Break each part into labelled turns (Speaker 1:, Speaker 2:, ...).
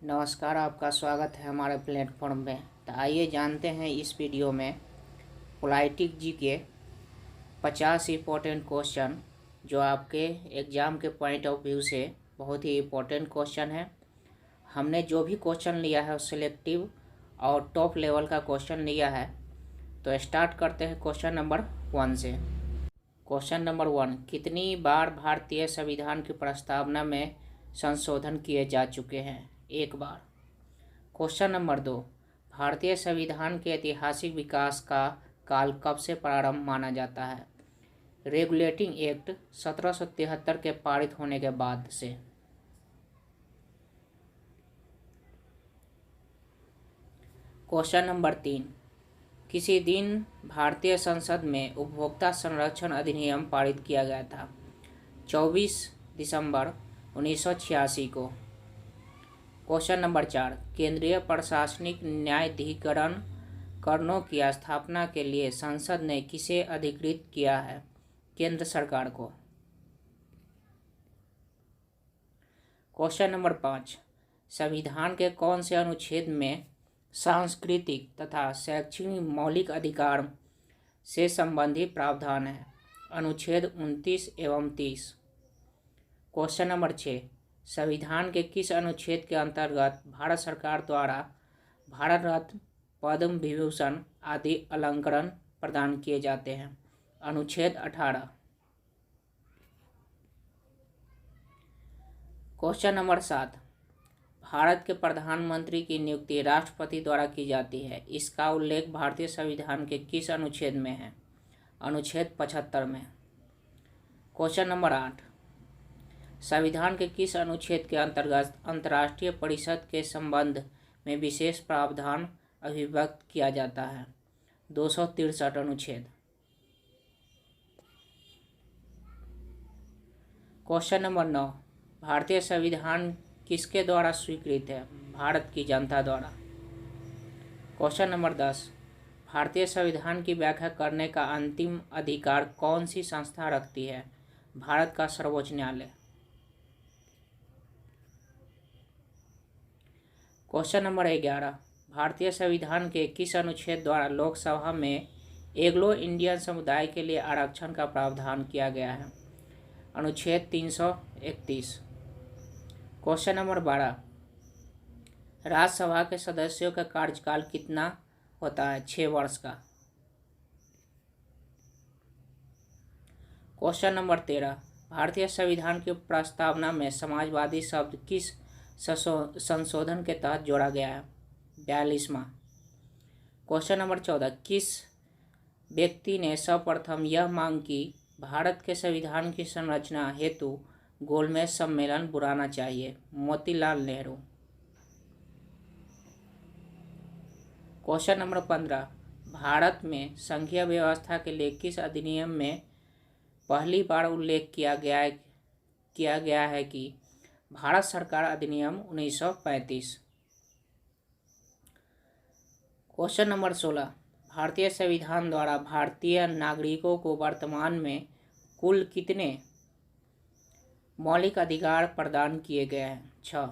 Speaker 1: नमस्कार, आपका स्वागत है हमारे प्लेटफॉर्म में। तो आइए जानते हैं इस वीडियो में पॉलिटिक जी के 50 इम्पोर्टेंट क्वेश्चन जो आपके एग्ज़ाम के पॉइंट ऑफ व्यू से बहुत ही इम्पोर्टेंट क्वेश्चन है। हमने जो भी क्वेश्चन लिया है वो सिलेक्टिव और टॉप लेवल का क्वेश्चन लिया है। तो स्टार्ट करते हैं क्वेश्चन नंबर 1 से। क्वेश्चन नंबर 1, कितनी बार भारतीय संविधान की प्रस्तावना में संशोधन किए जा चुके हैं? एक बार। क्वेश्चन नंबर 2, भारतीय संविधान के ऐतिहासिक विकास का काल कब से प्रारंभ माना जाता है? रेगुलेटिंग एक्ट 1773 के पारित होने के बाद से। क्वेश्चन नंबर 3, किसी दिन भारतीय संसद में उपभोक्ता संरक्षण अधिनियम पारित किया गया था? 24 दिसंबर 1986 को। क्वेश्चन नंबर 4, केंद्रीय प्रशासनिक न्यायाधिकरणों की स्थापना के लिए संसद ने किसे अधिकृत किया है? केंद्र सरकार को। क्वेश्चन नंबर 5, संविधान के कौन से अनुच्छेद में सांस्कृतिक तथा शैक्षणिक मौलिक अधिकार से संबंधित प्रावधान है? अनुच्छेद 29 एवं 30। क्वेश्चन नंबर 6, संविधान के किस अनुच्छेद के अंतर्गत भारत सरकार द्वारा भारत रत्न, पद्म विभूषण आदि अलंकरण प्रदान किए जाते हैं? अनुच्छेद 18। क्वेश्चन नंबर 7, भारत के प्रधानमंत्री की नियुक्ति राष्ट्रपति द्वारा की जाती है। इसका उल्लेख भारतीय संविधान के किस अनुच्छेद में है? अनुच्छेद 75 में। क्वेश्चन नंबर 8, संविधान के किस अनुच्छेद के अंतर्गत अंतर्राष्ट्रीय परिषद के संबंध में विशेष प्रावधान अभिव्यक्त किया जाता है? 263 अनुच्छेद। क्वेश्चन नंबर 9, भारतीय संविधान किसके द्वारा स्वीकृत है? भारत की जनता द्वारा। क्वेश्चन नंबर 10, भारतीय संविधान की व्याख्या करने का अंतिम अधिकार कौन सी संस्था रखती है? भारत का सर्वोच्च न्यायालय। क्वेश्चन नंबर 11, भारतीय संविधान के किस अनुच्छेद द्वारा लोकसभा में एंग्लो इंडियन समुदाय के लिए आरक्षण का प्रावधान किया गया है? अनुच्छेद 331। क्वेश्चन नंबर 12, राज्यसभा के सदस्यों का कार्यकाल कितना होता है? 6 वर्ष का। क्वेश्चन नंबर 13, भारतीय संविधान की प्रस्तावना में समाजवादी शब्द किस संशोधन के तहत जोड़ा गया है? 42वां। क्वेश्चन नंबर 14, किस व्यक्ति ने सर्वप्रथम यह मांग की भारत के संविधान की संरचना हेतु गोलमेज सम्मेलन बुलाना चाहिए? मोतीलाल नेहरू। क्वेश्चन नंबर 15, भारत में संघीय व्यवस्था के लिए किस अधिनियम में पहली बार उल्लेख किया गया है कि भारत सरकार अधिनियम 1935। क्वेश्चन नंबर 16, भारतीय संविधान द्वारा भारतीय नागरिकों को वर्तमान में कुल कितने मौलिक अधिकार प्रदान किए गए हैं? 6।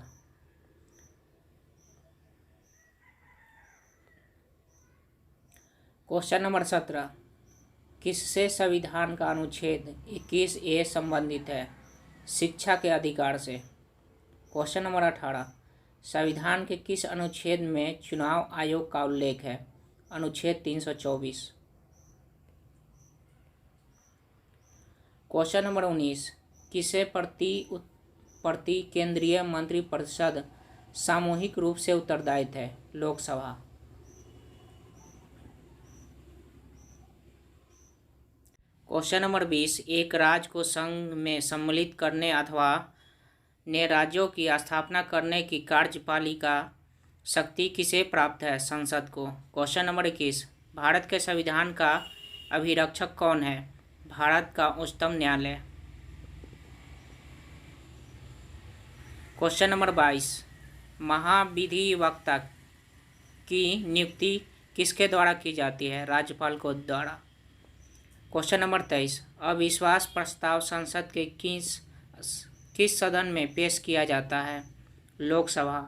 Speaker 1: क्वेश्चन नंबर 17, किससे संविधान का अनुच्छेद 21A संबंधित है? शिक्षा के अधिकार से। क्वेश्चन नंबर 18, संविधान के किस अनुच्छेद में चुनाव आयोग का उल्लेख है? अनुच्छेद 324। क्वेश्चन नंबर 19, किसे प्रति केंद्रीय मंत्रिपरिषद सामूहिक रूप से उत्तरदायित्व है? लोकसभा। क्वेश्चन नंबर 20, एक राज्य को संघ में सम्मिलित करने अथवा ने राज्यों की स्थापना करने की कार्यपालिका शक्ति किसे प्राप्त है? संसद को। क्वेश्चन नंबर 21, भारत के संविधान का अभिरक्षक कौन है? भारत का उच्चतम न्यायालय। क्वेश्चन नंबर 22, महाधिवक्ता की नियुक्ति किसके द्वारा की जाती है? राज्यपाल को द्वारा। क्वेश्चन नंबर 23, अविश्वास प्रस्ताव संसद के किस सदन में पेश किया जाता है? लोकसभा।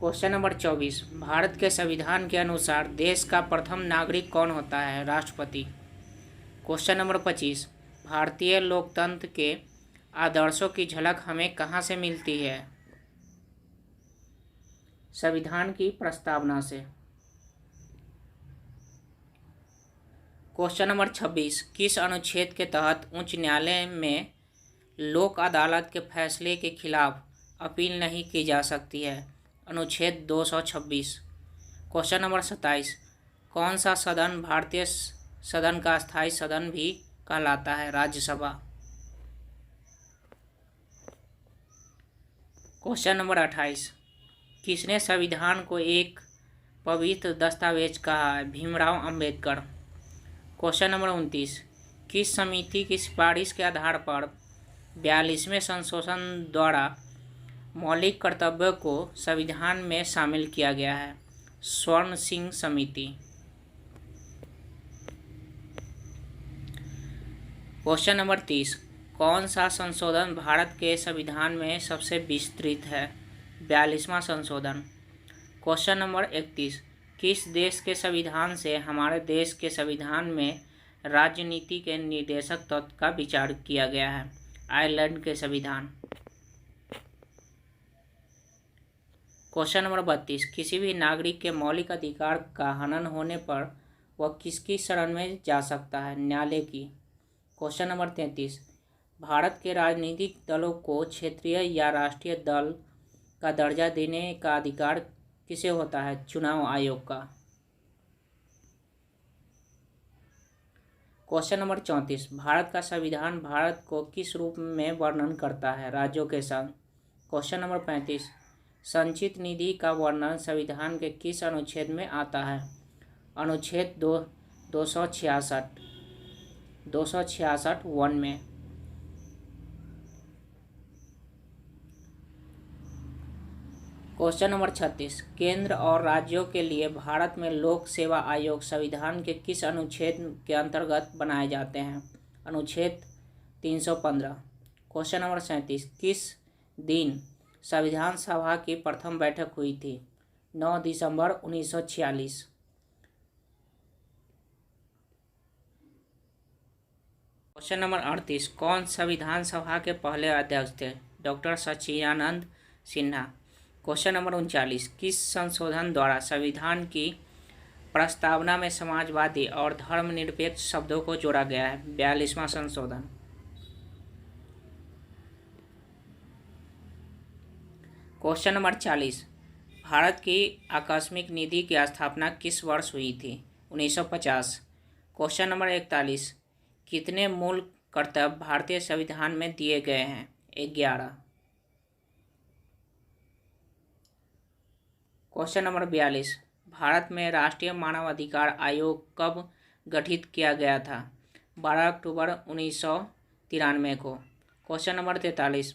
Speaker 1: क्वेश्चन नंबर 24, भारत के संविधान के अनुसार देश का प्रथम नागरिक कौन होता है? राष्ट्रपति। क्वेश्चन नंबर 25, भारतीय लोकतंत्र के आदर्शों की झलक हमें कहाँ से मिलती है? संविधान की प्रस्तावना से। क्वेश्चन नंबर 26, किस अनुच्छेद के तहत उच्च न्यायालय में लोक अदालत के फैसले के खिलाफ अपील नहीं की जा सकती है? अनुच्छेद 226। क्वेश्चन नंबर 27, कौन सा सदन भारतीय सदन का स्थायी सदन भी कहलाता है? राज्यसभा। क्वेश्चन नंबर 28, किसने संविधान को एक पवित्र दस्तावेज कहा है? भीमराव अंबेडकर। क्वेश्चन नंबर 29, किस समिति की सिफारिश के आधार पर 42वें संशोधन द्वारा मौलिक कर्तव्यों को संविधान में शामिल किया गया है? स्वर्ण सिंह समिति। क्वेश्चन नंबर 30, कौन सा संशोधन भारत के संविधान में सबसे विस्तृत है? 42वां संशोधन। क्वेश्चन नंबर 31, किस देश के संविधान से हमारे देश के संविधान में राजनीति के निर्देशक तत्व का विचार किया गया है? आयरलैंड के संविधान। क्वेश्चन नंबर 32, किसी भी नागरिक के मौलिक अधिकार का हनन होने पर वह किसकी शरण में जा सकता है? न्यायालय की। क्वेश्चन नंबर 33, भारत के राजनीतिक दलों को क्षेत्रीय या राष्ट्रीय दल का दर्जा देने का अधिकार किसे होता है? चुनाव आयोग का। क्वेश्चन नंबर 34, भारत का संविधान भारत को किस रूप में वर्णन करता है? राज्यों के संग। क्वेश्चन नंबर 35, संचित निधि का वर्णन संविधान के किस अनुच्छेद में आता है? अनुच्छेद 266 वन में। क्वेश्चन नंबर 36, केंद्र और राज्यों के लिए भारत में लोक सेवा आयोग संविधान के किस अनुच्छेद के अंतर्गत बनाए जाते हैं? अनुच्छेद 315। क्वेश्चन नंबर 37, किस दिन संविधान सभा की प्रथम बैठक हुई थी? 9 दिसंबर 1946। क्वेश्चन नंबर 38, कौन संविधान सभा के पहले अध्यक्ष थे? डॉक्टर सच्चिदानंद सिन्हा। क्वेश्चन नंबर 39, किस संशोधन द्वारा संविधान की प्रस्तावना में समाजवादी और धर्मनिरपेक्ष शब्दों को जोड़ा गया है? 42वां संशोधन। क्वेश्चन नंबर 40, भारत की आकस्मिक निधि की स्थापना किस वर्ष हुई थी? 1950। क्वेश्चन नंबर 41, कितने मूल कर्तव्य भारतीय संविधान में दिए गए हैं? 11। क्वेश्चन नंबर 42, भारत में राष्ट्रीय मानव अधिकार आयोग कब गठित किया गया था? 12 अक्टूबर 1993 को। क्वेश्चन नंबर 43,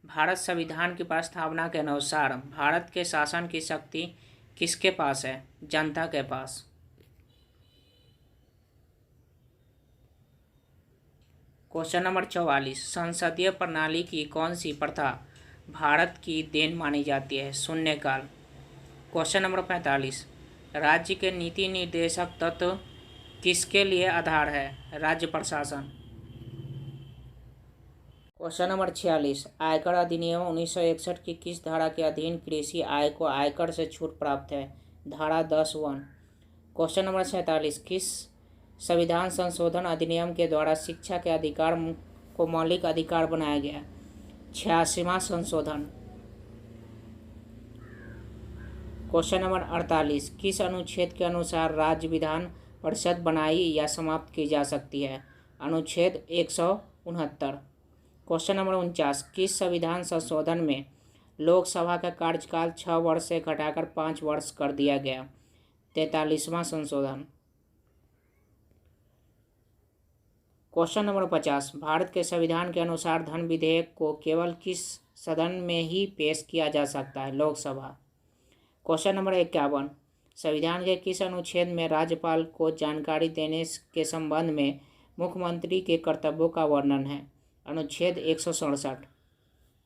Speaker 1: भारत संविधान की प्रस्तावना के अनुसार भारत के शासन की शक्ति किसके पास है? जनता के पास। क्वेश्चन नंबर 44, संसदीय प्रणाली की कौन सी प्रथा भारत की देन मानी जाती है? शून्यकाल। क्वेश्चन नंबर 45, राज्य के नीति निर्देशक तत्व किसके लिए आधार है? राज्य प्रशासन। क्वेश्चन नंबर 46, आयकर अधिनियम 1961 की किस धारा के अधीन कृषि आय को आयकर से छूट प्राप्त है? धारा 10(1). क्वेश्चन नंबर 47, किस संविधान संशोधन अधिनियम के द्वारा शिक्षा के अधिकार को मौलिक अधिकार बनाया गया? 86वां संशोधन। क्वेश्चन नंबर 48, किस अनुच्छेद के अनुसार राज्य विधान परिषद बनाई या समाप्त की जा सकती है? अनुच्छेद 169। क्वेश्चन नंबर 49, किस संविधान संशोधन में लोकसभा का कार्यकाल 6 वर्ष से घटाकर 5 वर्ष कर दिया गया? 43वां संशोधन। क्वेश्चन नंबर 50, भारत के संविधान के अनुसार धन विधेयक को केवल किस सदन में ही पेश किया जा सकता है? लोकसभा। क्वेश्चन नंबर 51, संविधान के किस अनुच्छेद में राज्यपाल को जानकारी देने के संबंध में मुख्यमंत्री के कर्तव्यों का वर्णन है? अनुच्छेद 167।